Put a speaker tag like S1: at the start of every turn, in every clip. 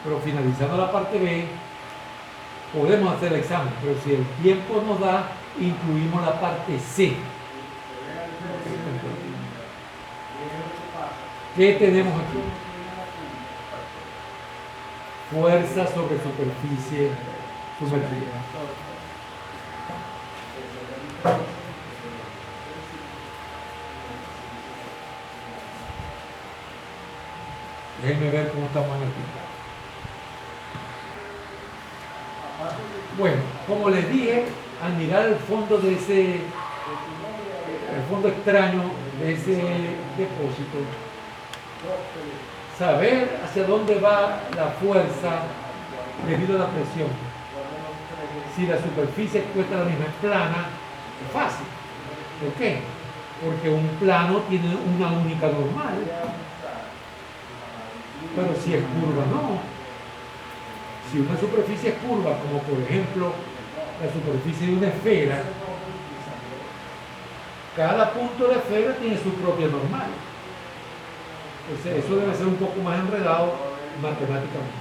S1: Pero finalizando la parte B, podemos hacer el examen, pero si el tiempo nos da, incluimos la parte C. ¿Qué tenemos aquí? Fuerza sobre superficie sumergida. Déjenme ver cómo estamos en el tiempo. Bueno, como les dije, al mirar el fondo de el fondo extraño de ese depósito, saber hacia dónde va la fuerza debido a la presión, si la superficie cuesta la misma, es plana, es fácil. ¿Por qué? Porque un plano tiene una única normal, pero si es curva, no. Si una superficie es curva, como por ejemplo la superficie de una esfera, cada punto de la esfera tiene su propia normal. Entonces eso debe ser un poco más enredado matemáticamente.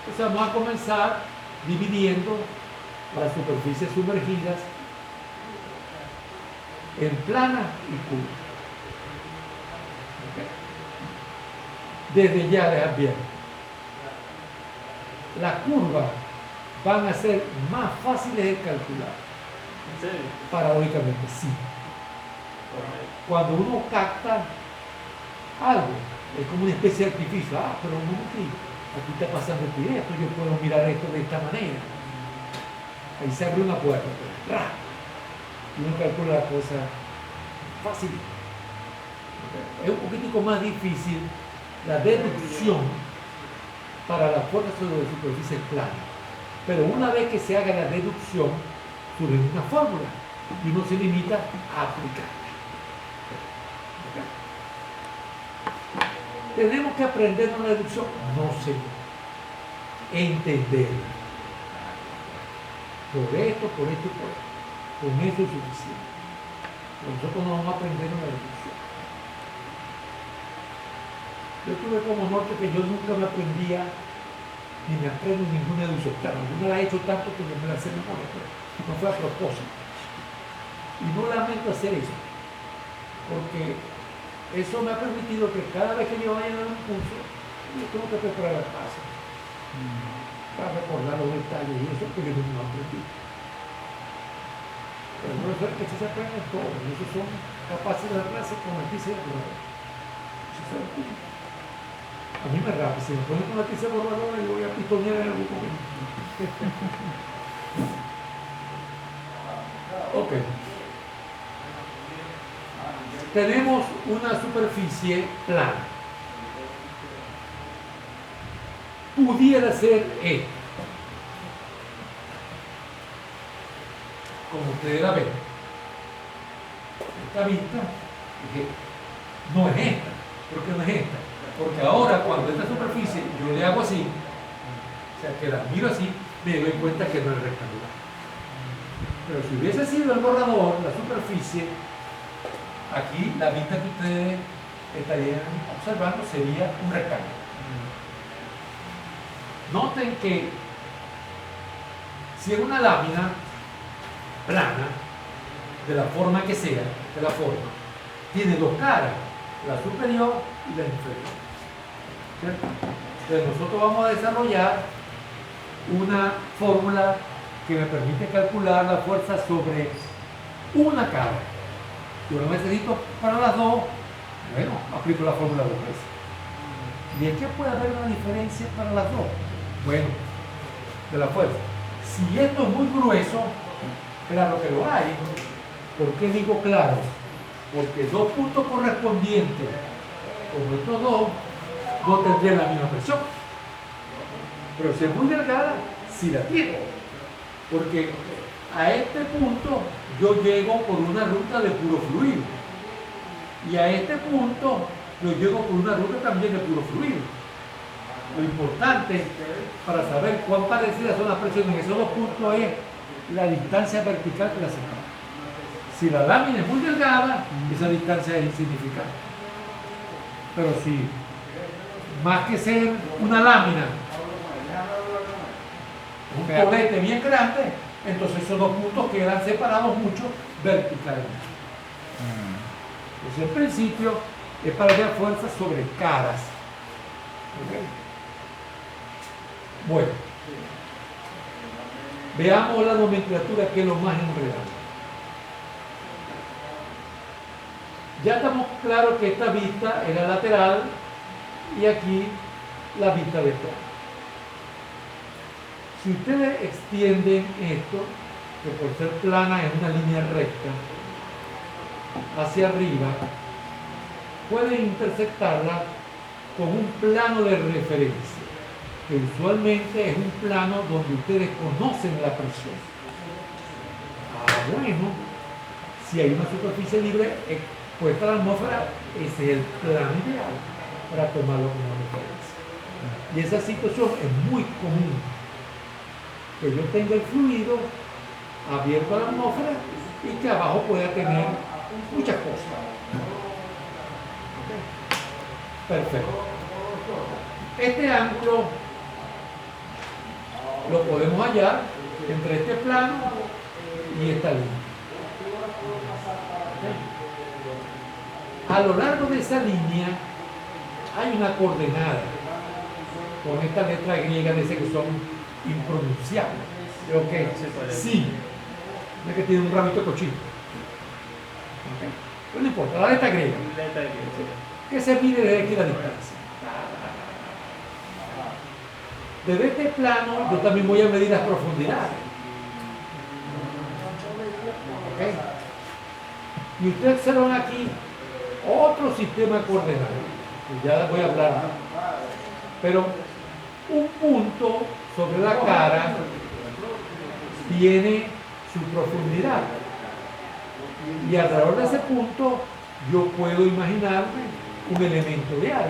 S1: Entonces vamos a comenzar dividiendo las superficies sumergidas en plana y curva. Desde ya les advierto, las curvas van a ser más fáciles de calcular.
S2: ¿En serio?
S1: Paradójicamente, sí. Cuando uno capta algo, es como una especie de artificio. Ah, pero no, aquí está pasando esto, yo puedo mirar esto de esta manera. Ahí se abre una puerta, ¡ra! Y uno calcula la cosa fácil. Es un poquitico más difícil la deducción para la fuerza sobre la superficie plana. Pero una vez que se haga la deducción, surge una fórmula y uno se limita a aplicarla. ¿Tenemos que aprender una deducción? No, señor. Entenderla. Por esto y por esto. Con eso es suficiente. Nosotros no vamos a aprender una deducción. Yo tuve como norte que yo nunca me aprendía ni me aprendo ninguna deducción. Claro, yo no la he hecho tanto que yo me la sé de memoria, pero no fue a propósito. Y no lamento hacer eso, porque eso me ha permitido que cada vez que yo vaya a dar un curso, yo tengo que preparar la clase para recordar los detalles y eso porque yo no aprendí. Pero no es que se aprenden todos, esos son capaces de la clase con el lápiz borrador. A mí me rapa, si me ponen con la lápiz borrador yo voy a pistonear en algún momento. Ok. Tenemos una superficie plana. Pudiera ser esta. Como ustedes la ven. Esta vista no es esta. ¿Por qué no es esta? Porque ahora cuando esta superficie yo le hago así, o sea que la miro así, me doy cuenta que no es rectangular. Pero si hubiese sido el borrador, la superficie, aquí la vista que ustedes estarían observando sería un rectángulo. Noten que si es una lámina plana, de la forma que sea, de la forma, tiene dos caras, la superior y la inferior. ¿Cierto? Entonces nosotros vamos a desarrollar una fórmula que me permite calcular la fuerza sobre una cara. Yo lo necesito para las dos, bueno, aplico la fórmula dos veces. ¿Y en qué puede haber una diferencia para las dos? Bueno, de la fuerza. Si esto es muy grueso, claro que lo hay. ¿Por qué digo claro? Porque dos puntos correspondientes con estos dos no tendrían la misma presión. Pero si es muy delgada, sí la tiene. Porque a este punto yo llego por una ruta de puro fluido. Y a este punto yo llego por una ruta también de puro fluido. Lo importante para saber cuán parecidas son las presiones en esos dos puntos es la distancia vertical que la separa. Si la lámina es muy delgada, esa distancia es insignificante. Pero si más que ser una lámina, un tolete bien grande, entonces esos dos puntos quedan separados mucho verticalmente. Entonces el principio es para dar fuerza sobre caras. ¿Okay? Bueno, veamos la nomenclatura, que es lo más enredado. Ya estamos claros que esta vista es la lateral y aquí la vista de plano. Si ustedes extienden esto, que por ser plana es una línea recta, hacia arriba, pueden intersectarla con un plano de referencia, que usualmente es un plano donde ustedes conocen la presión. Bueno, si hay una superficie libre expuesta a la atmósfera, ese es el plano ideal para tomarlo como referencia. Y esa situación es muy común, que yo tenga el fluido abierto a la atmósfera y que abajo pueda tener muchas cosas. Perfecto. Este ángulo lo podemos hallar entre este plano y esta línea. A lo largo de esa línea hay una coordenada con esta letra griega de ese que son impronunciables. Creo que sí, es que tiene un ramito cochino. Okay. Pero no importa, la letra griega. Que se mide desde aquí la distancia. Desde este plano yo también voy a medir las profundidades. Okay. Y ustedes observan aquí otro sistema coordenado, que ya voy a hablar. Pero un punto sobre la cara tiene su profundidad. Y alrededor de ese punto yo puedo imaginarme un elemento de área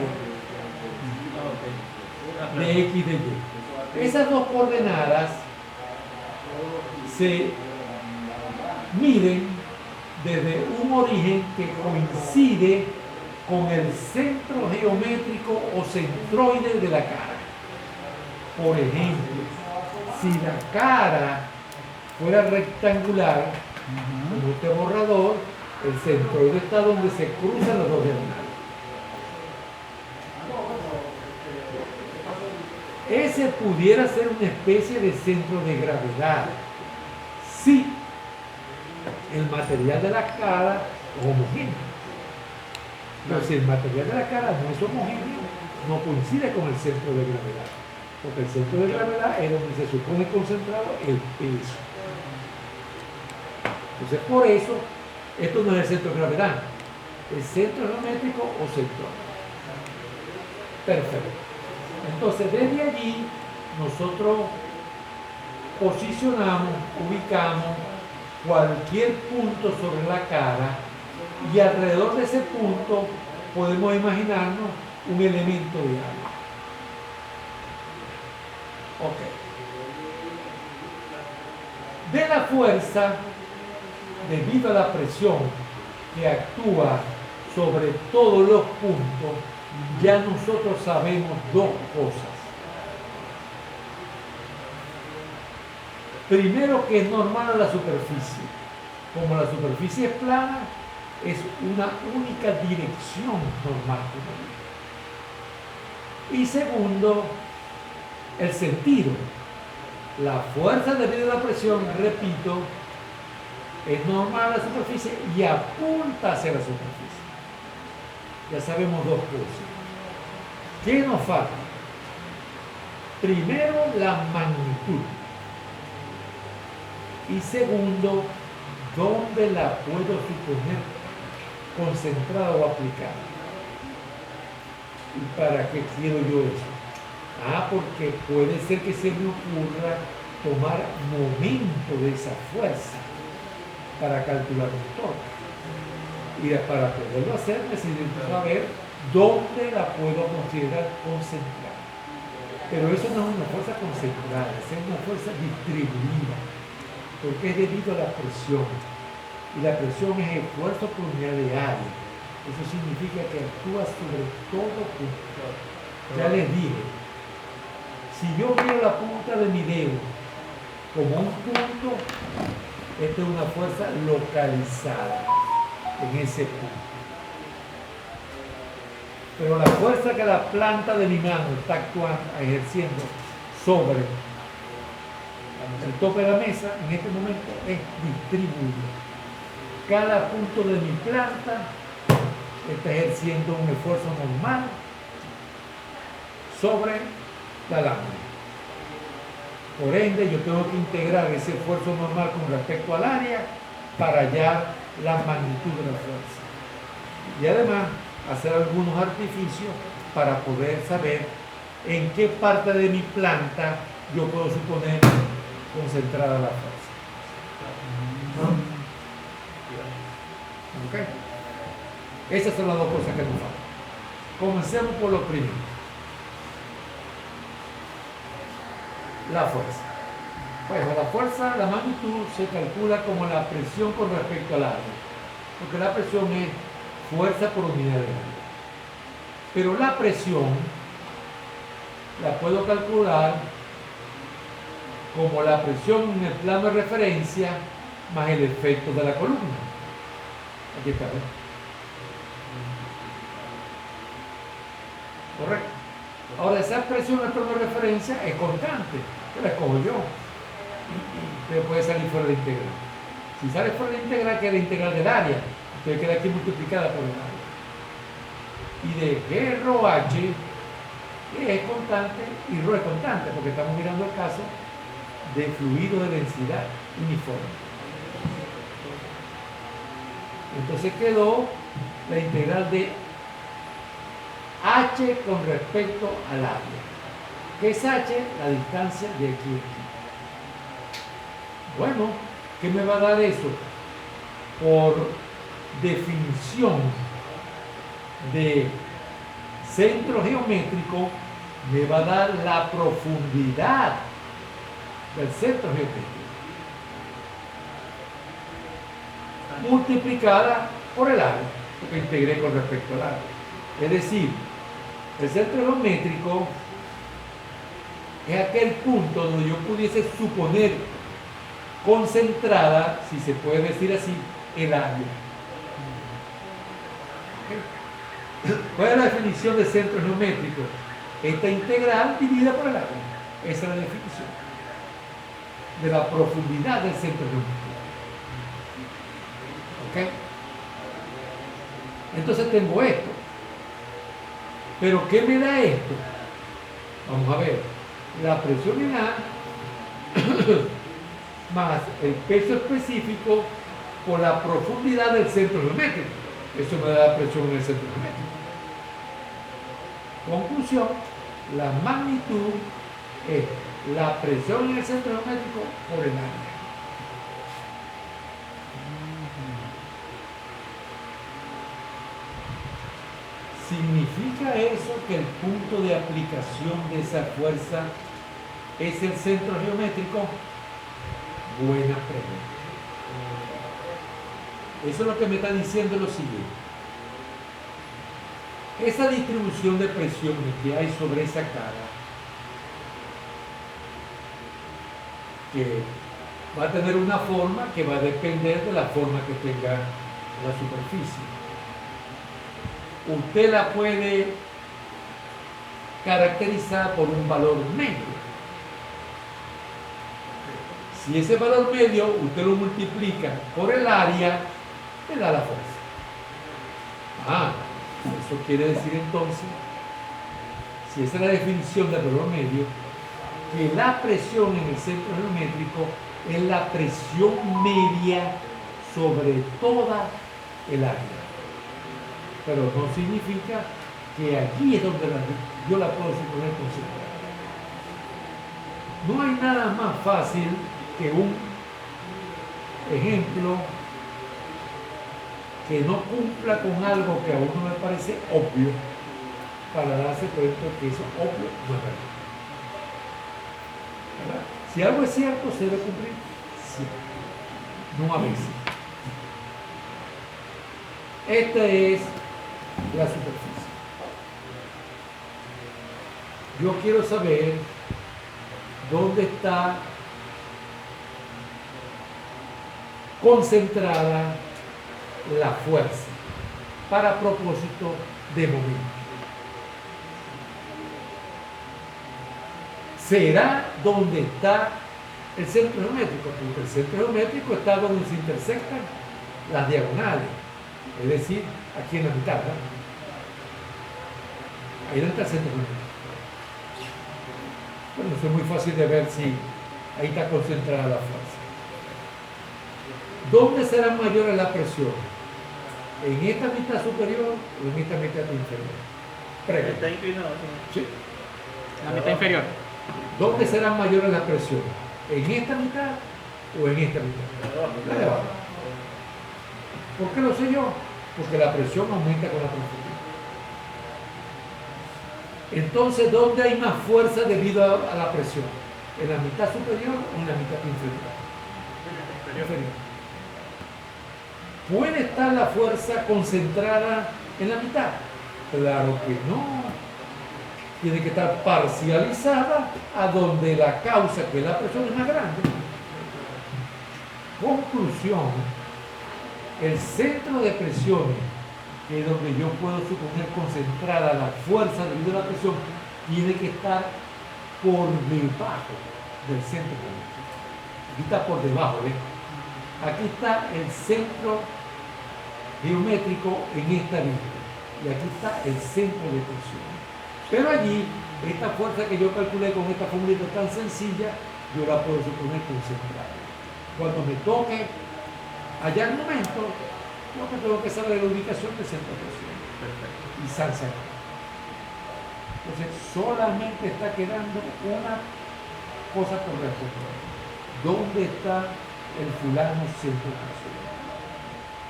S1: de X y de Y. Esas dos coordenadas se miden desde un origen que coincide con el centro geométrico o centroide de la cara. Por ejemplo, si la cara fuera rectangular, como este borrador, el centroide está donde se cruzan los dos diagonales. Ese pudiera ser una especie de centro de gravedad si el material de la cara es homogéneo. Pero si el material de la cara no es homogéneo, no coincide con el centro de gravedad, porque el centro de gravedad es donde se supone concentrado el peso. Entonces, por eso, esto no es el centro de gravedad, el centro geométrico o centro. Perfecto. Entonces, desde allí, nosotros posicionamos, ubicamos cualquier punto sobre la cara y alrededor de ese punto podemos imaginarnos un elemento de área. Ok. De la fuerza, debido a la presión que actúa sobre todos los puntos, ya nosotros sabemos dos cosas. Primero, que es normal a la superficie. Como la superficie es plana, es una única dirección normal. Y segundo, el sentido. La fuerza debido a la presión, repito, es normal a la superficie y apunta hacia la superficie. Ya sabemos dos cosas. ¿Qué nos falta? Primero, la magnitud. Y segundo, ¿dónde la puedo suponer concentrada o aplicada? ¿Y para qué quiero yo eso? Porque puede ser que se me ocurra tomar momento de esa fuerza para calcular un torque. Y para poderlo hacer necesito saber dónde la puedo considerar concentrada. Pero eso no es una fuerza concentrada, es una fuerza distribuida, porque es debido a la presión. Y la presión es esfuerzo por unidad de área. Eso significa que actúa sobre todo punto. Ya les dije, si yo veo la punta de mi dedo como un punto, esta es una fuerza localizada en ese punto. Pero la fuerza que la planta de mi mano está actuando, ejerciendo sobre el tope de la mesa, en este momento es distribuido. Cada punto de mi planta está ejerciendo un esfuerzo normal sobre la lámina. Por ende, yo tengo que integrar ese esfuerzo normal con respecto al área para hallar la magnitud de la fuerza. Y además, hacer algunos artificios para poder saber en qué parte de mi planta yo puedo suponer concentrada la fuerza. ¿Ok? Esas son las dos cosas que nos faltan. Comencemos por lo primero. La fuerza. Bueno, la fuerza, la magnitud se calcula como la presión con respecto al área, porque la presión es fuerza por unidad de área. Pero la presión la puedo calcular como la presión en el plano de referencia más el efecto de la columna. Aquí está, ¿ves? Correcto. Ahora, esa presión en el plano de referencia es constante, que la escojo yo. Pero puede salir fuera de integral. Si sale fuera de integral, queda la integral del área. Entonces queda aquí multiplicada por el área. Y de G rho H es constante y rho es constante, porque estamos mirando el caso de fluido de densidad uniforme. Entonces quedó la integral de H con respecto al área. ¿Qué es H? La distancia de aquí a aquí. Bueno, ¿qué me va a dar eso? Por definición de centro geométrico, me va a dar la profundidad del centro geométrico multiplicada por el área, porque integré con respecto al área. Es decir, el centro geométrico es aquel punto donde yo pudiese suponer concentrada, si se puede decir así, el área. ¿Cuál es la definición de centro geométrico? Esta integral dividida por el área. Esa es la definición de la profundidad del centro geométrico. ¿Ok? Entonces tengo esto. ¿Pero qué me da esto? Vamos a ver. La presión en A más el peso específico por la profundidad del centro geométrico. Eso me da la presión en el centro geométrico. Conclusión, la magnitud es la presión en el centro geométrico por el área. ¿Significa eso que el punto de aplicación de esa fuerza es el centro geométrico? Buena pregunta. Eso es lo que me está diciendo lo siguiente. Esa distribución de presiones que hay sobre esa cara, que va a tener una forma que va a depender de la forma que tenga la superficie. Usted la puede caracterizar por un valor medio. Si ese valor medio usted lo multiplica por el área, le da la fuerza. Eso quiere decir entonces, si esa es la definición del valor medio, que la presión en el centro geométrico es la presión media sobre toda el área. Pero no significa que aquí es donde yo la puedo suponer concentrada. No hay nada más fácil que un ejemplo que no cumpla con algo que a uno le parece obvio, para darse cuenta que eso obvio no es verdad. ¿Verdad? Si algo es cierto, se debe cumplir siempre, no a veces. Esta es la superficie. yo quiero saber dónde está concentrada la fuerza para propósito de momento. Será donde está el centro geométrico, porque el centro geométrico está donde se intersectan las diagonales, es decir, aquí en la mitad, ¿no? Ahí donde está el centro geométrico. Bueno, eso es muy fácil de ver si ahí está concentrada la fuerza. ¿Dónde será mayor la presión? ¿En esta mitad superior o en esta mitad inferior?
S2: Está inclinado,
S1: sí.
S3: La mitad inferior.
S1: ¿Dónde será mayor la presión? ¿En esta mitad o en esta mitad? La de abajo. ¿Por qué lo sé yo? Porque la presión aumenta con la profundidad. Entonces, ¿dónde hay más fuerza debido a la presión? ¿En la mitad superior o en la mitad inferior? Inferior. ¿Puede estar la fuerza concentrada en la mitad? Claro que no. Tiene que estar parcializada a donde la causa, que es la presión, es más grande. Conclusión: el centro de presiones, que es donde yo puedo suponer concentrada la fuerza debido a la presión, tiene que estar por debajo del centro geométrico. Aquí está por debajo, ¿ves? Aquí está el centro geométrico en esta línea y aquí está el centro de presión. Pero allí, esta fuerza que yo calculé con esta formulita tan sencilla, yo la puedo suponer concentrada. Cuando me toque hallar el momento, yo que tengo que saber la ubicación del centro de presión.
S3: Perfecto.
S1: Y salsa. Entonces, solamente está quedando una cosa por responder. ¿Dónde está el fulano centro de presión?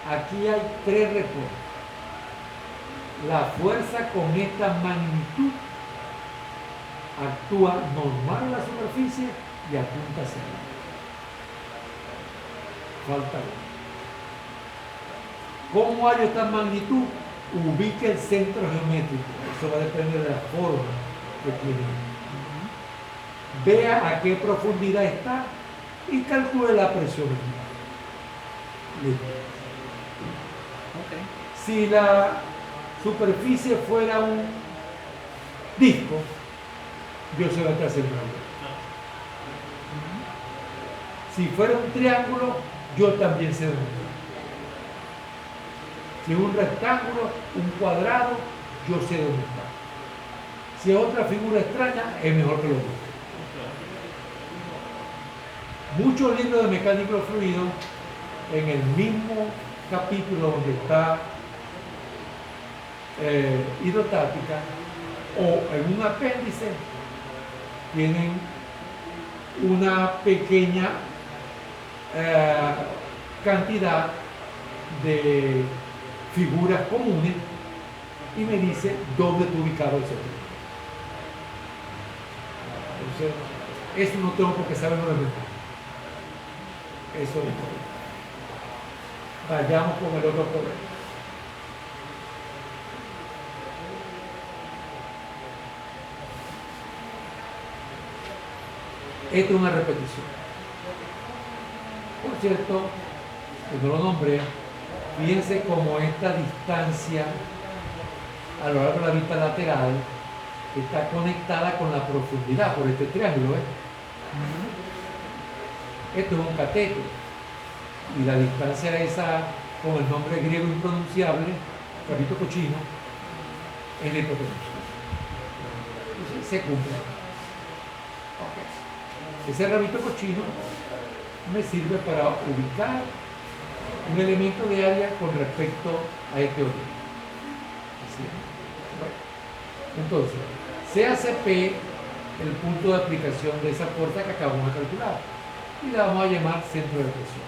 S1: Aquí hay tres respuestas. La fuerza con esta magnitud actúa normal en la superficie y apunta hacia arriba. Falta uno. ¿Cómo hay esta magnitud? Ubique el centro geométrico. Eso va a depender de la forma que tiene. Vea a qué profundidad está y calcule la presión. Listo.
S3: Okay.
S1: Si la superficie fuera un disco, yo sé dónde está centrado. Si fuera un triángulo, yo también sé dónde está. Si es un rectángulo, un cuadrado, yo sé dónde está. Si es otra figura extraña, es mejor que lo busque. Muchos libros de mecánica fluido, en el mismo capítulo donde está hidrotática, o en un apéndice, tienen una pequeña cantidad de figuras comunes y me dice dónde está ubicado el centro. Entonces, eso no tengo por qué saberlo de memoria. Eso es todo. Vayamos con el otro problema. Esta es una repetición. Por cierto, que no lo nombré, fíjense cómo esta distancia a lo largo de la vista lateral está conectada con la profundidad por este triángulo. Esto es un cateto y la distancia esa con el nombre griego impronunciable, rabito cochino, es la hipotenusa. Entonces se cumple. Okay. Ese rabito cochino me sirve para ubicar un elemento de área con respecto a este origen. Así es. Bueno. Entonces, se hace P el punto de aplicación de esa fuerza que acabamos de calcular y la vamos a llamar centro de presión.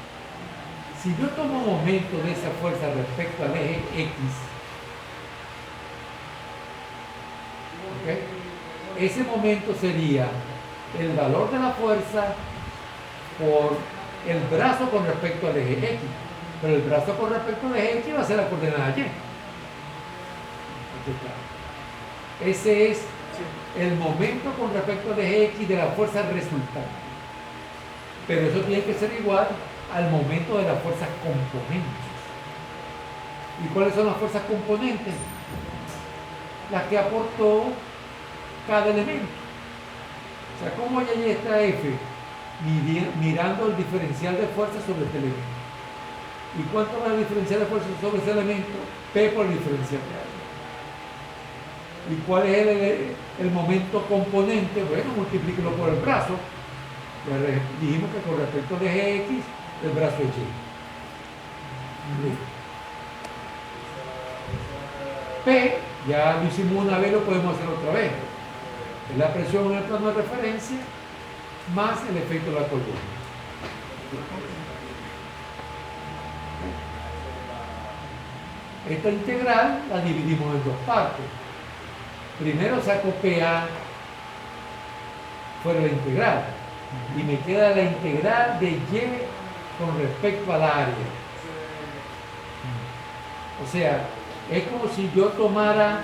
S1: Si yo tomo un momento de esa fuerza respecto al eje X, ¿okay? Ese momento sería el valor de la fuerza por el brazo con respecto al eje X, pero el brazo con respecto al eje X va a ser la coordenada Y. Ese es el momento con respecto al eje X de la fuerza resultante. Pero eso tiene que ser igual al momento de las fuerzas componentes. ¿Y cuáles son las fuerzas componentes? Las que aportó cada elemento. O sea, ¿cómo ya está F? Mirando el diferencial de fuerza sobre este elemento. ¿Y cuánto va el diferencial de fuerza sobre ese elemento? P por el diferencial de área. ¿Y cuál es el momento componente? Bueno, multiplíquelo por el brazo. Ya dijimos que con respecto al eje X, el brazo es Y. P, ya lo hicimos una vez, lo podemos hacer otra vez. Es la presión en el plano de referencia más el efecto de la columna. Esta integral la dividimos en dos partes. Primero saco PA fuera de la integral y me queda la integral de Y con respecto al área. O sea, es como si yo tomara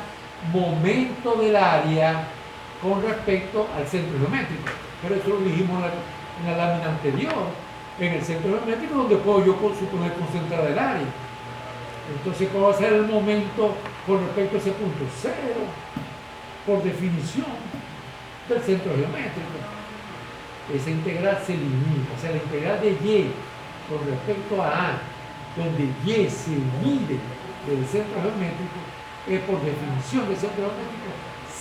S1: momento del área con respecto al centro geométrico. Pero eso lo dijimos en la lámina anterior. En el centro geométrico donde puedo yo suponer concentrar el área. Entonces, ¿cuál va a ser el momento con respecto a ese punto? Cero, por definición del centro geométrico. Esa integral se elimina. O sea, la integral de Y con respecto a A, donde Y se mide del centro geométrico, es por definición del centro geométrico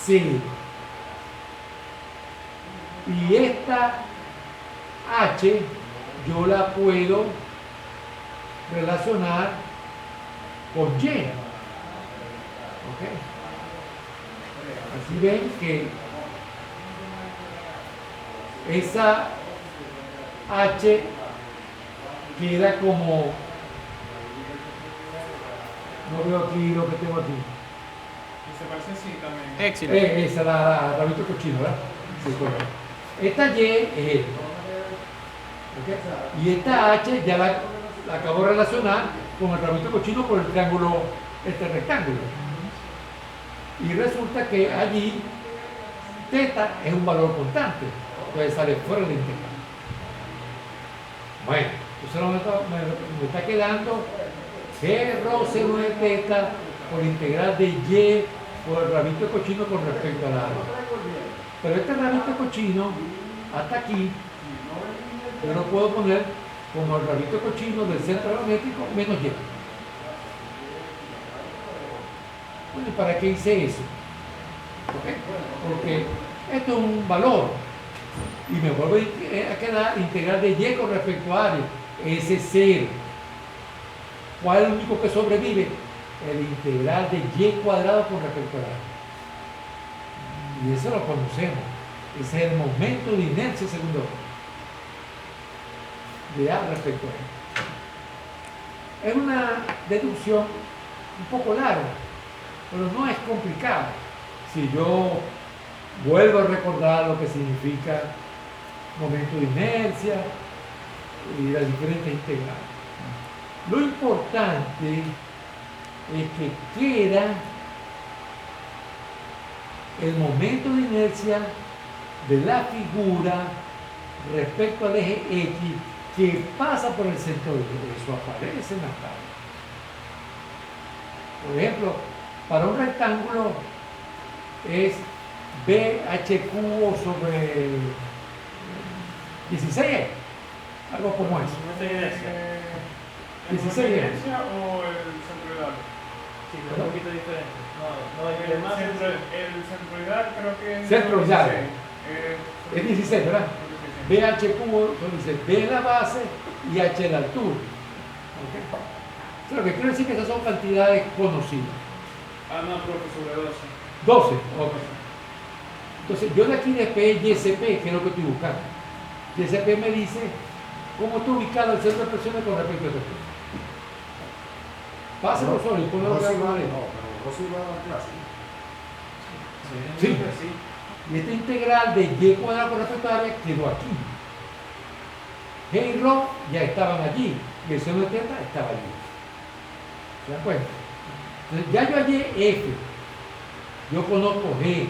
S1: cero. Y esta H yo la puedo relacionar con Y. ¿Ok? Así ven que esa H queda como, no veo aquí lo que tengo aquí.
S2: Y se parece así también.
S3: Éxito.
S1: Esa la rabito cochino, ¿verdad? Sí, correcto. Esta Y es esto. ¿Ok? Y esta H ya la acabo de relacionar con el rabito cochino por el triángulo, este rectángulo. Y resulta que allí θ es un valor constante. Entonces sale fuera de la integral. Bueno, entonces me está quedando G rho seno de θ por la integral de Y por el rabito cochino con respecto al área. Pero este rabito cochino, hasta aquí, yo lo puedo poner como el rabito cochino del centro geométrico menos Y. Bueno, ¿y para qué hice eso? ¿Okay? Porque esto es un valor. Y me vuelve a quedar integral de Y con respecto a área. Ese es cero. ¿Cuál es el único que sobrevive? El integral de Y cuadrado con respecto al área. Y eso lo conocemos. Ese es el momento de inercia segundo orden. De A respecto a él. Es una deducción un poco larga, pero no es complicada. Si yo vuelvo a recordar lo que significa momento de inercia y las diferentes integrales. Lo importante es que queda el momento de inercia de la figura respecto al eje X que pasa por el centro de eso, aparece en la tabla. Por ejemplo, para un rectángulo es BH cubo sobre 16, algo como eso.
S2: ¿No te inercia?
S1: 16
S2: ¿El inercia o el centroidal?
S3: Sí, pero es un poquito diferente. No hay que más.
S2: El centroidal creo que es...
S1: Centroidal.
S2: 16.
S1: Es 16, ¿verdad? BH cubo, entonces B la base y H la altura. ¿Okay? Entonces, lo que quiero decir es que esas son cantidades conocidas.
S2: Ah, no, profe, sobre 12.
S1: 12, ok. Entonces, yo de aquí de P y SP, que es lo que estoy buscando. YSP me dice cómo está ubicado el centro de presiones con respecto a este punto. Pásalo solo y ponlo
S4: Rossi
S1: acá.
S4: va a clase.
S1: Sí. Y esta integral de Y cuadrado con respecto a área quedó aquí. G y Rho ya estaban allí. Y el seno de θ estaba allí. ¿Se dan cuenta? Entonces, ya yo hallé F. Yo conozco G.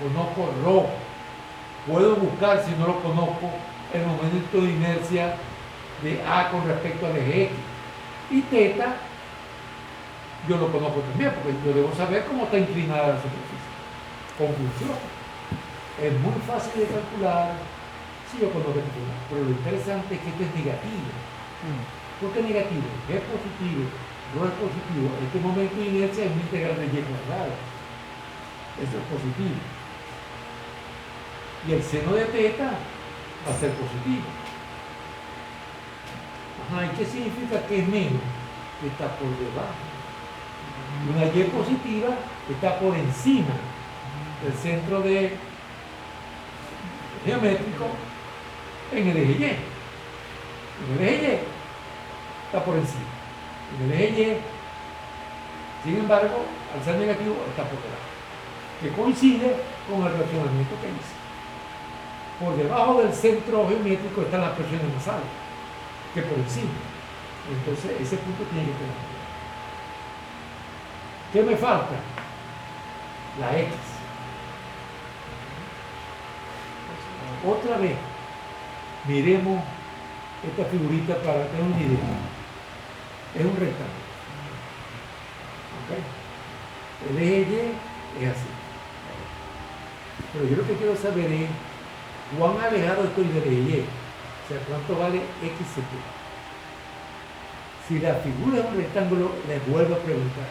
S1: conozco ρ. Puedo buscar, si no lo conozco, el momento de inercia de A con respecto al eje X. Y teta, yo lo conozco también, porque yo debo saber cómo está inclinada la superficie. Conclusión. Es muy fácil de calcular si yo conozco el tema. Pero lo interesante es que esto es negativo. ¿Por qué negativo? G es positivo, ρ es positivo. Este momento de inercia es una integral de y cuadrado. Eso es positivo. Y el seno de teta va a ser positivo. Ajá, ¿y qué significa que es menos? Que está por debajo. Y una y positiva está por encima del centro de geométrico en el eje Y. En el eje Y está por encima. En el eje Y, sin embargo, al ser negativo está por debajo, que coincide con el relacionamiento que hice. Por debajo del centro geométrico están las presiones más altas que por encima. Entonces ese punto tiene que tener. ¿Qué me falta? La X. Otra vez, miremos esta figurita para tener una idea. Es un rectángulo. ¿Ok? El eje Y es así. Pero yo lo que quiero saber es cuán alejado estoy del eje Y. O sea, cuánto vale XP. Si la figura es un rectángulo, les vuelvo a preguntar.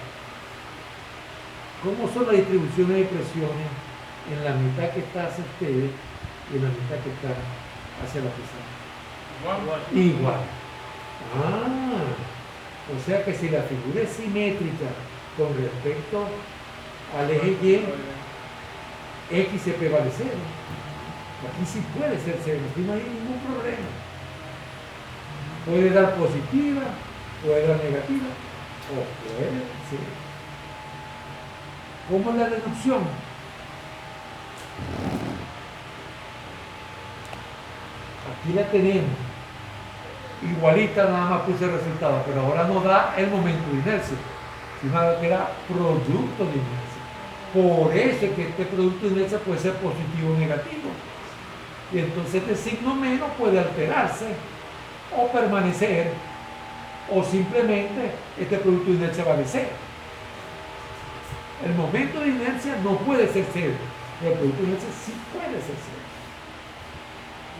S1: ¿Cómo son las distribuciones de presiones en la mitad que está hacia ustedes y en la mitad que está hacia la pizarra? Igual. Ah, o sea que si la figura es simétrica con respecto al eje Y, XP vale 0. Aquí sí puede ser 0, aquí no hay ningún problema. Puede dar positiva, puede dar negativa, o puede ser. ¿Cómo es la deducción? Aquí la tenemos. Igualita, nada más puse el resultado, pero ahora nos da el momento de inercia, sino que era producto de inercia. Por eso es que este producto de inercia puede ser positivo o negativo. Y entonces este signo menos puede alterarse o permanecer, o simplemente este producto de inercia vale 0. El momento de inercia no puede ser 0, pero el producto de inercia sí puede ser 0.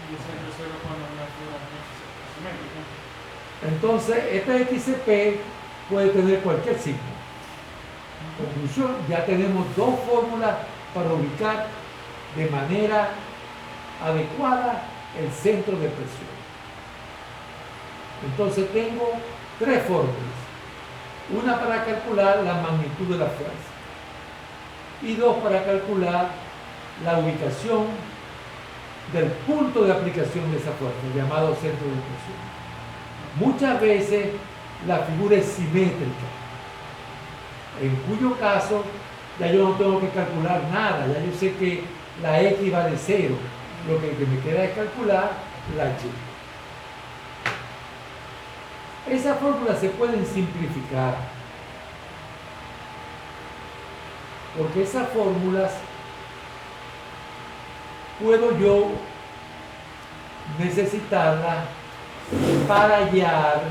S2: Y ese es 0 cuando una figura simétrica.
S1: Entonces, esta XP puede tener cualquier signo. En conclusión, ya tenemos dos fórmulas para ubicar de manera adecuada el centro de presión. Entonces tengo tres fórmulas. Una para calcular la magnitud de la fuerza y dos para calcular la ubicación del punto de aplicación de esa fuerza, llamado centro de presión. Muchas veces la figura es simétrica, en cuyo caso ya yo no tengo que calcular nada, ya yo sé que la X vale 0, lo que me queda es calcular la Y. Esas fórmulas se pueden simplificar, porque esas fórmulas puedo yo necesitarlas para hallar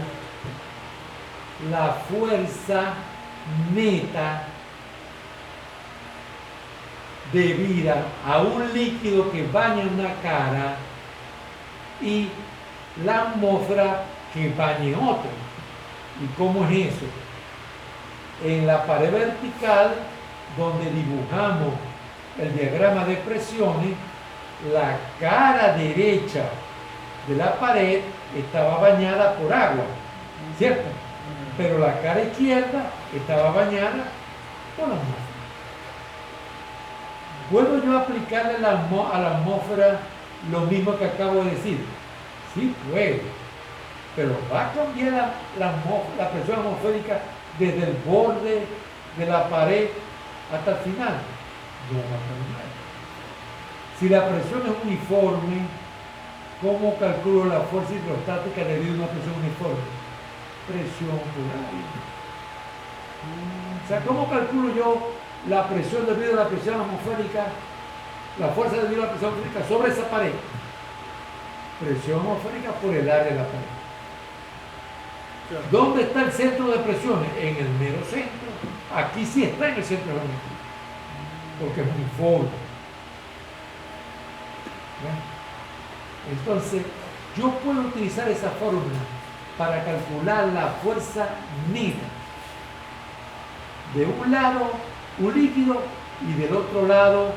S1: la fuerza neta debida a un líquido que baña una cara y la atmósfera que bañe otra. ¿Y cómo es eso? En la pared vertical, donde dibujamos el diagrama de presiones, la cara derecha de la pared estaba bañada por agua, ¿cierto? Pero la cara izquierda estaba bañada por la atmósfera. ¿Puedo yo aplicarle a la atmósfera lo mismo que acabo de decir? Sí puedo, pero ¿va a cambiar la presión atmosférica desde el borde de la pared hasta el final? No va a cambiar. Si la presión es uniforme, ¿cómo calculo la fuerza hidrostática debido a una presión uniforme? Presión por área. O sea, ¿cómo calculo yo la presión debido a la presión atmosférica La fuerza debido a la presión atmosférica sobre esa pared. Presión atmosférica por el área de la pared.
S3: Claro.
S1: ¿Dónde está el centro de presiones? En el mero centro. Aquí sí está en el centro de geometría, porque es uniforme. ¿Ven? Entonces, yo puedo utilizar esa fórmula para calcular la fuerza neta. De un lado, un líquido, y del otro lado,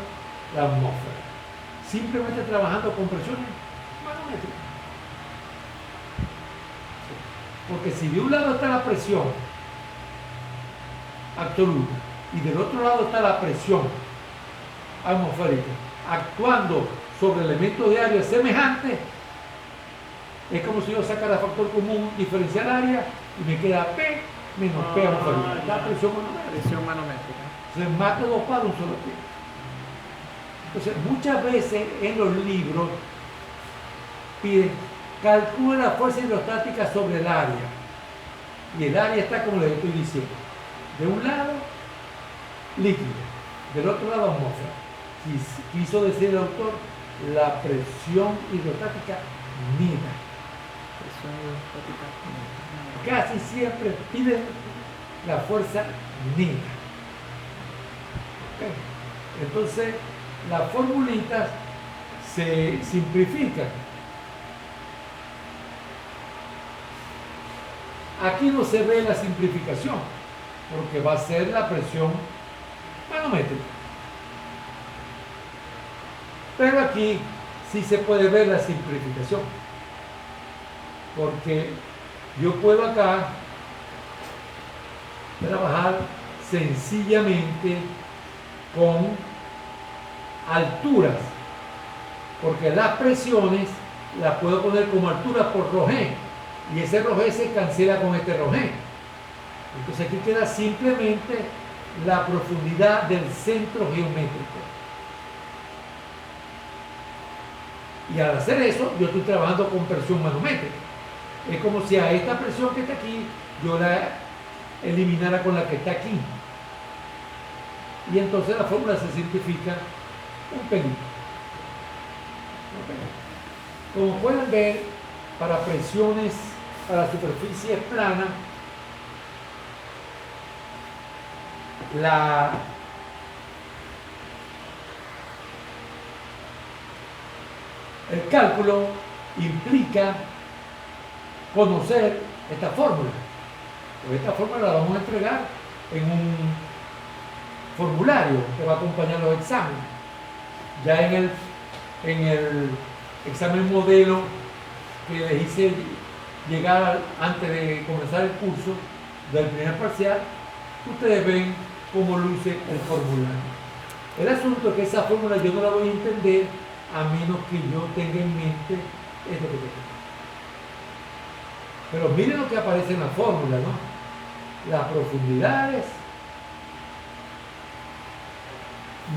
S1: la atmósfera. Simplemente trabajando con presiones manométricas. Porque si de un lado está la presión absoluta y del otro lado está la presión atmosférica actuando sobre elementos de área semejantes, es como si yo sacara factor común diferencial área y me queda P menos P atmosférica. La presión manométrica.
S3: Presión manométrica.
S1: Se mata dos palos un solo pie. Entonces, muchas veces en los libros piden calcula la fuerza hidrostática sobre el área. Y el área está como les estoy diciendo. De un lado, líquido. Del otro lado, atmósfera. Quiso decir el autor, la presión hidrostática neta.
S3: Presión hidrostática.
S1: Casi siempre piden la fuerza neta. ¿Okay? Entonces, las formulitas se simplifican. Aquí no se ve la simplificación, porque va a ser la presión manométrica. Pero aquí sí se puede ver la simplificación, porque yo puedo acá trabajar sencillamente con alturas, porque las presiones las puedo poner como altura por ρg, y ese ρg se cancela con este ρg. Entonces aquí queda simplemente la profundidad del centro geométrico. Y al hacer eso, yo estoy trabajando con presión manométrica. Es como si a esta presión que está aquí, yo la eliminara con la que está aquí. Y entonces la fórmula se simplifica un pelito. Como pueden ver, para presiones para superficies planas, el cálculo implica conocer esta fórmula. Pues esta fórmula la vamos a entregar en un formulario que va a acompañar los exámenes. Ya en el examen modelo que les hice llegar antes de comenzar el curso del primer parcial, ustedes ven cómo luce el formulario. El asunto es que esa fórmula yo no la voy a entender a menos que yo tenga en mente esto que tengo. Pero miren lo que aparece en la fórmula, ¿no? Las profundidades,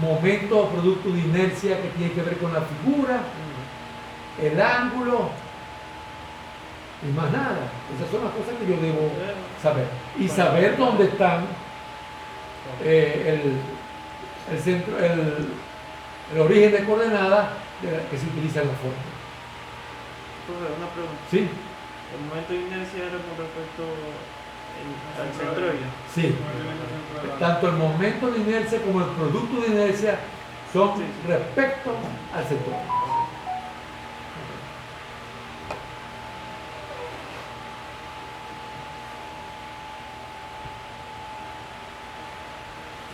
S1: momento o producto de inercia que tiene que ver con la figura, el ángulo y más nada. Esas son las cosas que yo debo saber. Y saber dónde están el centro, el origen de coordenadas que se utiliza en la fórmula.
S3: Entonces, una pregunta.
S1: ¿Sí?
S3: El momento de inercia era con respecto al centroide.
S1: Sí. Tanto el momento de inercia como el producto de inercia son respecto al centroide.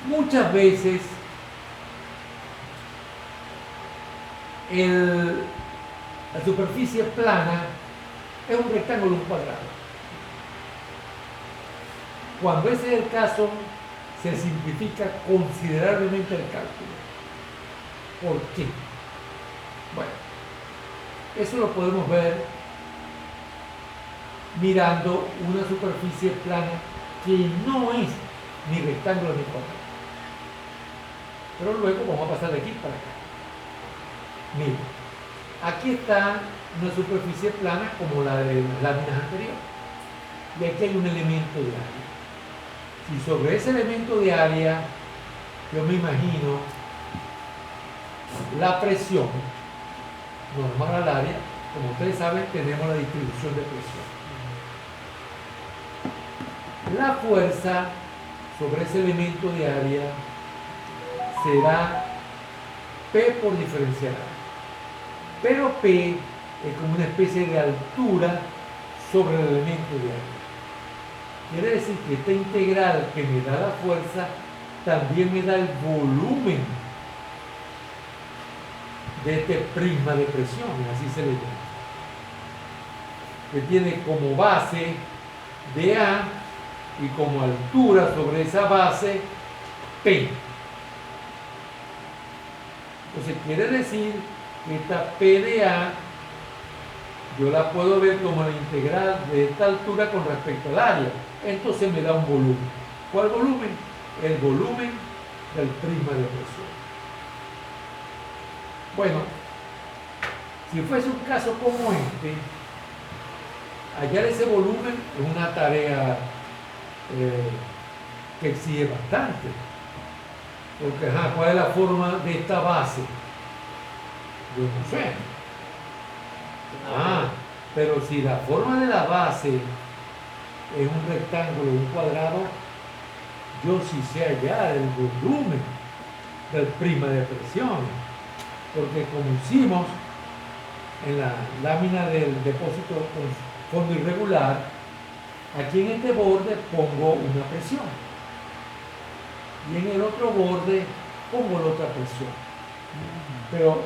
S1: Muchas veces la superficie plana es un rectángulo, un cuadrado. Cuando ese es el caso, se simplifica considerablemente el cálculo. ¿Por qué? Bueno, eso lo podemos ver mirando una superficie plana que no es ni rectángulo ni cuadrado. Pero luego vamos a pasar de aquí para acá. Miren, aquí está una superficie plana como la de las láminas anteriores. Y aquí hay un elemento de área. Si sobre ese elemento de área yo me imagino la presión normal al área, como ustedes saben, tenemos la distribución de presión. La fuerza sobre ese elemento de área será P por diferencial A. Pero P es como una especie de altura sobre el elemento de área. Quiere decir que esta integral que me da la fuerza también me da el volumen de este prisma de presión, así se le llama, que tiene como base dA y como altura sobre esa base P. Entonces quiere decir que esta P de A yo la puedo ver como la integral de esta altura con respecto al área. Entonces me da un volumen. ¿Cuál volumen? El volumen del prisma de presión. Bueno, si fuese un caso como este, hallar ese volumen es una tarea que exige bastante. Porque, ¿cuál es la forma de esta base? Yo no sé. Pero si la forma de la base es un rectángulo, un cuadrado, yo sí sé hallar el volumen del prisma de presión. Porque como hicimos en la lámina del depósito con fondo irregular, aquí en este borde pongo una presión y en el otro borde pongo la otra presión. Pero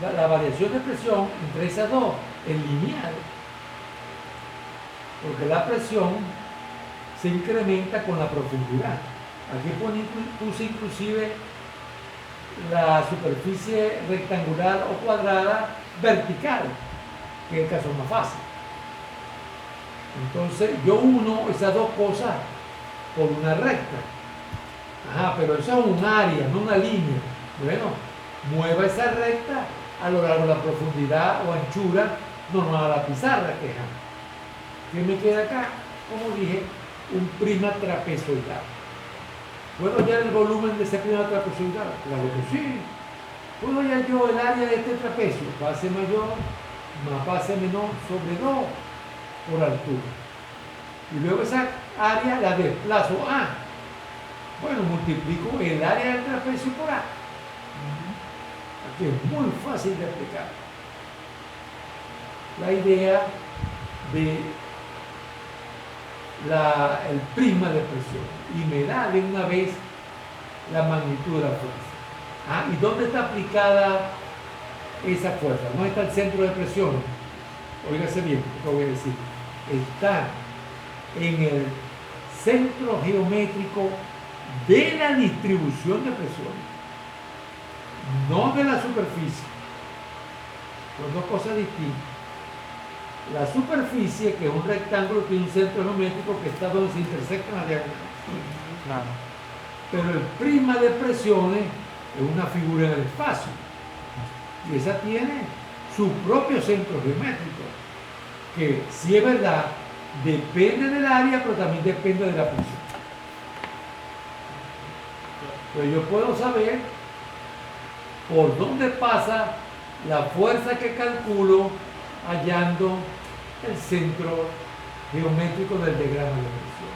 S1: la variación de presión entre esas dos es lineal, porque la presión se incrementa con la profundidad. Aquí puse inclusive la superficie rectangular o cuadrada vertical, que es el caso más fácil. Entonces yo uno esas dos cosas por una recta. Pero eso es un área, no una línea. Bueno, mueva esa recta a lo largo de la profundidad o anchura normal a la pizarra que es. ¿Qué me queda acá? Como dije, un prisma trapezoidal. ¿Puedo hallar el volumen de ese prisma trapezoidal? Claro que sí. ¿Puedo hallar yo el área de este trapecio? Base mayor más base menor sobre 2 por altura. Y luego esa área la desplazo A. Bueno, multiplico el área del trapecio por A. Aquí es muy fácil de aplicar. La idea de el prisma de presión y me da de una vez la magnitud de la fuerza. ¿Y dónde está aplicada esa fuerza? No está el centro de presión. Óigase bien lo que voy a decir. Está en el centro geométrico de la distribución de presión, no de la superficie. Son dos cosas distintas. La superficie, que es un rectángulo, tiene un centro geométrico que está donde se intersectan las diagonales.
S3: Claro.
S1: Pero el prisma de presiones es una figura en el espacio. Y esa tiene su propio centro geométrico, que si es verdad, depende del área, pero también depende de la presión. Pero yo puedo saber por dónde pasa la fuerza que calculo hallando el centro geométrico del diagrama de presión.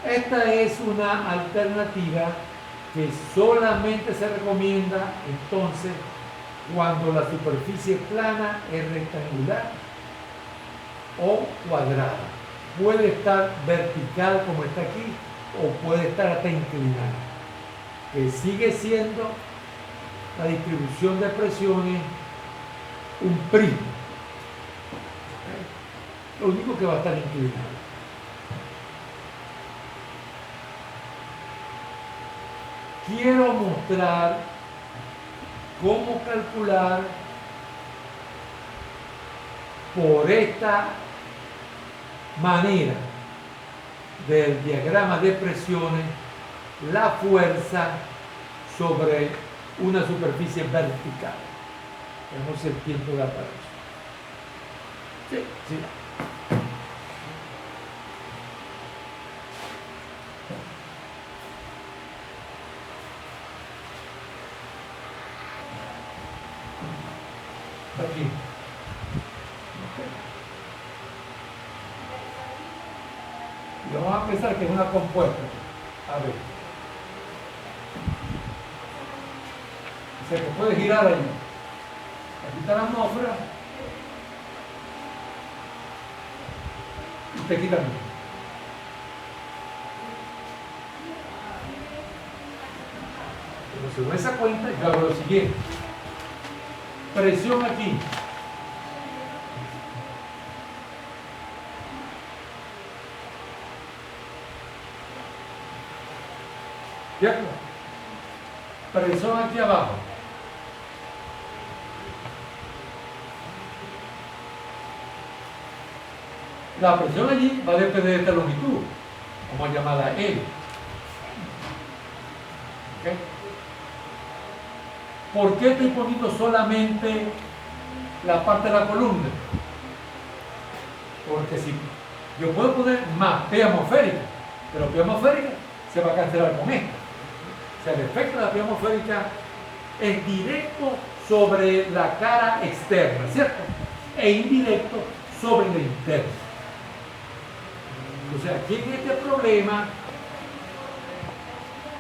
S1: Esta es una alternativa que solamente se recomienda entonces cuando la superficie plana es rectangular o cuadrada. Puede estar vertical como está aquí o puede estar hasta inclinada, que sigue siendo la distribución de presiones un prisma. Lo único que va a estar inclinado. Quiero mostrar cómo calcular por esta manera del diagrama de presiones la fuerza sobre una superficie vertical. Tenemos el tiempo de para eso. Sí. Aquí. Y vamos a pensar que es una compuesta. A ver. O sea que puede girar ahí. Aquí está la atmósfera. Y te quita el mismo. Pero según esa cuenta, yo hago lo siguiente. Presión aquí. ¿Cierto? Presión aquí abajo. La presión allí va a depender de esta longitud, vamos a llamarla L. ¿Ok? ¿Por qué estoy poniendo solamente la parte de la columna? Porque si yo puedo poner más P atmosférica, pero P atmosférica se va a cancelar con esta. O sea, el efecto de la P atmosférica es directo sobre la cara externa, ¿cierto? E indirecto sobre la interna. O sea, aquí en este problema,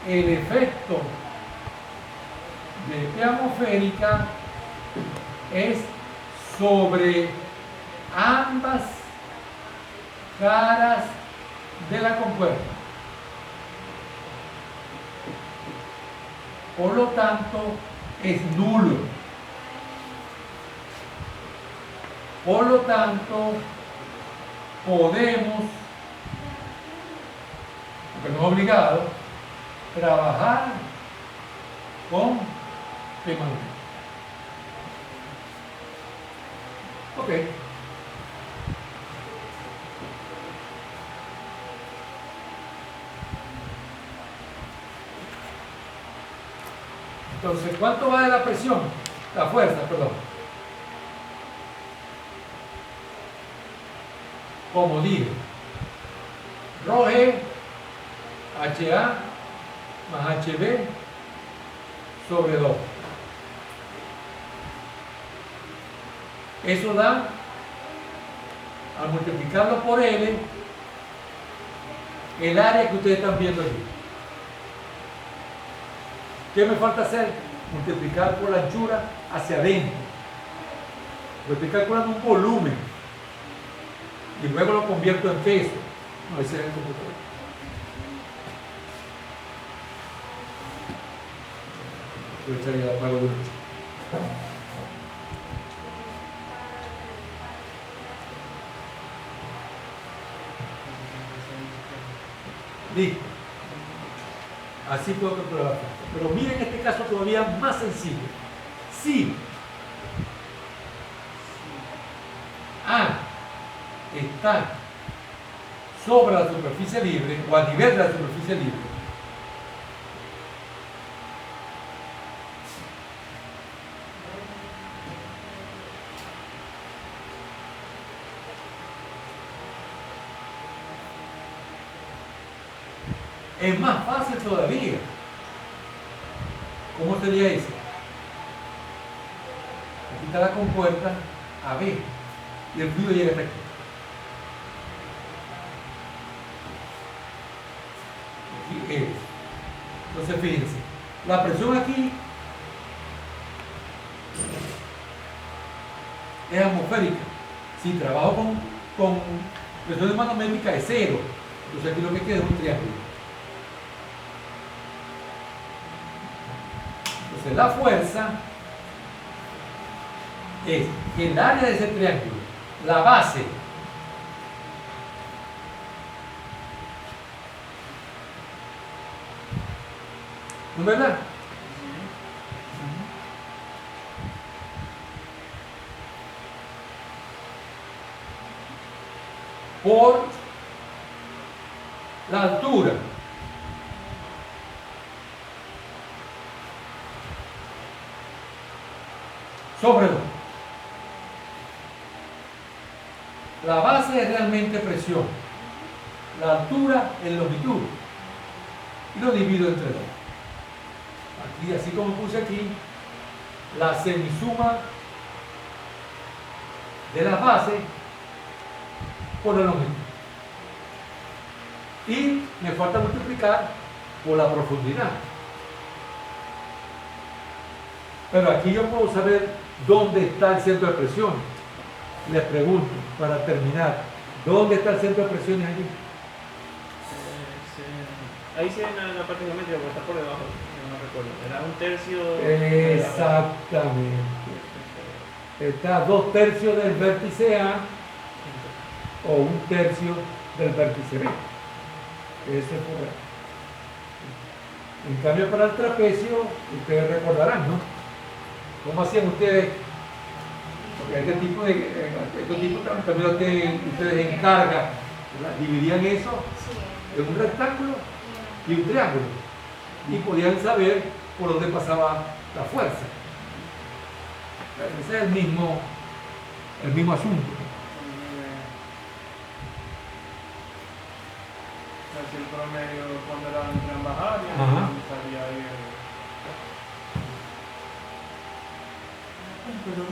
S1: el efecto de P atmosférica es sobre ambas caras de la compuerta. Por lo tanto, es nulo. Por lo tanto, podemos, porque no es obligado, trabajar con P magnético. Ok. Entonces, ¿cuánto vale la presión? La fuerza, perdón. Como dije, ρ HA más HB sobre 2. Eso da, al multiplicarlo por L, el área que ustedes están viendo aquí. ¿Qué me falta hacer? Multiplicar por la anchura hacia adentro. Estoy calculando un volumen y luego lo convierto en peso. No, ese es el computador. Yo echaría la pago de noche. Listo. Así puedo calcular la fuerza. Pero miren este caso todavía más sencillo. Si A está sobre la superficie libre o a nivel de la superficie libre, es más fácil todavía. ¿Cómo sería eso? Aquí está la compuerta AB y el fluido llega hasta aquí. Aquí es. Entonces fíjense, la presión aquí es atmosférica. Si trabajo con presión manométrica es 0, entonces aquí lo que queda es un triángulo. Entonces la fuerza es el área de ese triángulo, la base ¿no es verdad? Por la altura sobre 2. La base es realmente presión, la altura es longitud y lo divido entre 2. Aquí, así como puse aquí, la semisuma de las bases por la longitud. Y me falta multiplicar por la profundidad. Pero aquí yo puedo saber dónde está el centro de presión. Les pregunto, para terminar, ¿dónde está el centro de presión allí?
S3: Ahí sí en la parte geométrica, porque está por debajo, no recuerdo. Era un tercio.
S1: Exactamente. Está 2/3 del vértice A o 1/3 del vértice B. Eso es correcto. En cambio, para el trapecio, ustedes recordarán, ¿no? ¿Cómo hacían ustedes? Porque este tipo también ustedes en carga, ¿verdad? Dividían eso en un rectángulo y un triángulo. Y podían saber por dónde pasaba la fuerza. Ese es el mismo asunto.
S2: Así el promedio cuando era entre ambas áreas,
S1: Ajá.
S2: salía ahí pero